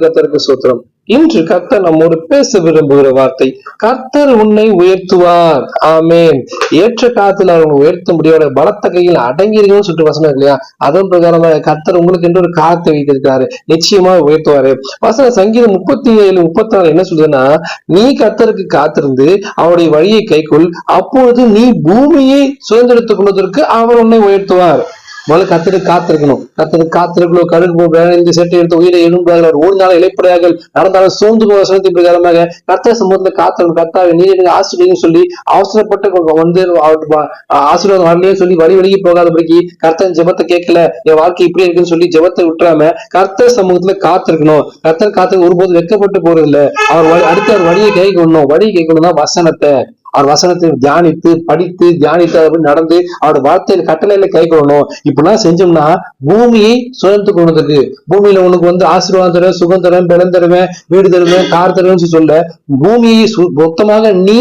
கர்த்தருக்கு சூத்திரம். இன்று கர்த்தர் நம்மோடு பேச விரும்புகிற வார்த்தை, கர்த்தர் உன்னை உயர்த்துவார். ஆமேன். ஏற்ற காலத்தில் அவங்க உயர்த்த முடியாத பலத்த கையில் அடங்கிருக்கணும்னு சொல்லிட்டு வசனம் இல்லையா? அதன் பிரகாரமாக கர்த்தர் உங்களுக்கு என்று ஒரு காலத்தை வைத்திருக்காரு, நிச்சயமா உயர்த்துவாரு. வசனம் சங்கீதம் 37:34 என்ன சொல்லுதுன்னா, நீ கர்த்தருக்கு காத்திருந்து அவருடைய வழியை கைக்குள், அப்பொழுது நீ பூமியை சுதந்திரத்துக் கொள்வதற்கு அவர் உன்னை உயர்த்துவார். முதல்ல கர்த்தருக்கு காத்திருக்கணும். கர்த்தருக்கு காத்திருக்கணும். கருப்பு விளைந்து செட்டை எடுத்து உயிரை எழுந்தார்கள், ஓடினாலும் இழைப்படையார்கள், நடந்தாலும் சோர்ந்து போக வசனத்தின் பிரகாரமாக கர்த்தர் சமூகத்துல காத்திருக்கணும். கர்த்தாவை நீர் எனக்கு ஆசீர்வதின்னு சொல்லி அவசரப்பட்டு வந்து ஆசீர்வாதம் வரலையே சொல்லி வழி விலகி போகாதபடிக்கு கர்த்தர் ஜெபத்தை கேட்கல, என் வாழ்க்கை இப்படி இருக்குன்னு சொல்லி ஜெபத்தை விட்டுறாம கர்த்தர் சமூகத்துல காத்திருக்கணும். கர்த்தர் காத்து ஒருபோது வெட்கப்பட்டு போறது இல்லை. அவர் அடுத்த வழியை கேட்கணும். வழி கேட்கணும்னா வசனத்தை, அவர் வசனத்தை தியானித்து படித்து தியானித்து அப்படி நடந்து அவருடைய வார்த்தையில கட்டளையில கை கொள்ளணும். இப்படிலாம் செஞ்சோம்னா பூமியை சுதந்திரத்து கொண்டதுக்கு, பூமியில உனக்கு வந்து ஆசீர்வாதம் தருவேன், சுகம் தருவேன், பலம் தருவேன், வீடு தருவேன், கார் தருவேன்னு சொல்ல, பூமியை மொத்தமாக நீ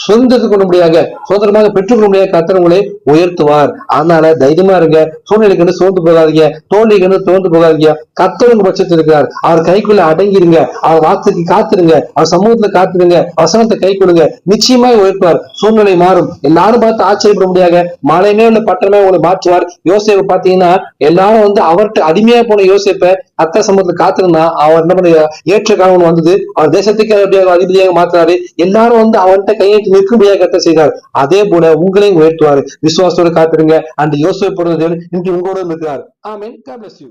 சுதந்திரத்துக் கொள்ள முடியாத, சுதந்திரமாக பெற்றுக்கொள்ள முடியாத கர்த்தர் உங்களை உயர்த்துவார். அதனால தைரியமா இருங்க. சூழ்நிலைக்கு வந்து சோர்ந்து போகாதீங்க, தோல்விக்கு வந்து தோர்ந்து போகாதீங்க. கர்த்தர் உங்க பட்சத்தில் இருக்கிறார். அவர் கைக்குள்ள அடங்கிருங்க. அவர் வார்த்தைக்கு காத்துருங்க. அவர் சமூகத்துல காத்துருங்க. வசனத்தை கை கொடுங்க, நிச்சயமா உயர்த்துவார். சூழ்நிலை மாறும். எல்லாரும் பார்த்து ஆச்சரியப்பட முடியாத மலைமே உள்ள பட்டணமே உங்களை மாற்றுவார். யோசேப்பை பாத்தீங்கன்னா எல்லாரும் வந்து அவர்கிட்ட அடிமையா போன யோசேப்பை கர்த்தர் சமூகத்துல காத்திருந்தா அவர் என்ன பண்ண, ஏற்ற காலம் வந்தது. அவர் தேசத்துக்கு அதிபதியாக மாத்தினாரு. எல்லாரும் வந்து அவன்கிட்ட கையெழுத்து நிற்கும்படியாக கர்த்தர் செய்தார். அதே போல உங்களையும் உயர்த்துவார். விசுவாசத்தோடு காத்திருங்க. அந்த யோசேப்பு இன்று உங்களோடு இருக்கிறார். ஆமென். God bless you.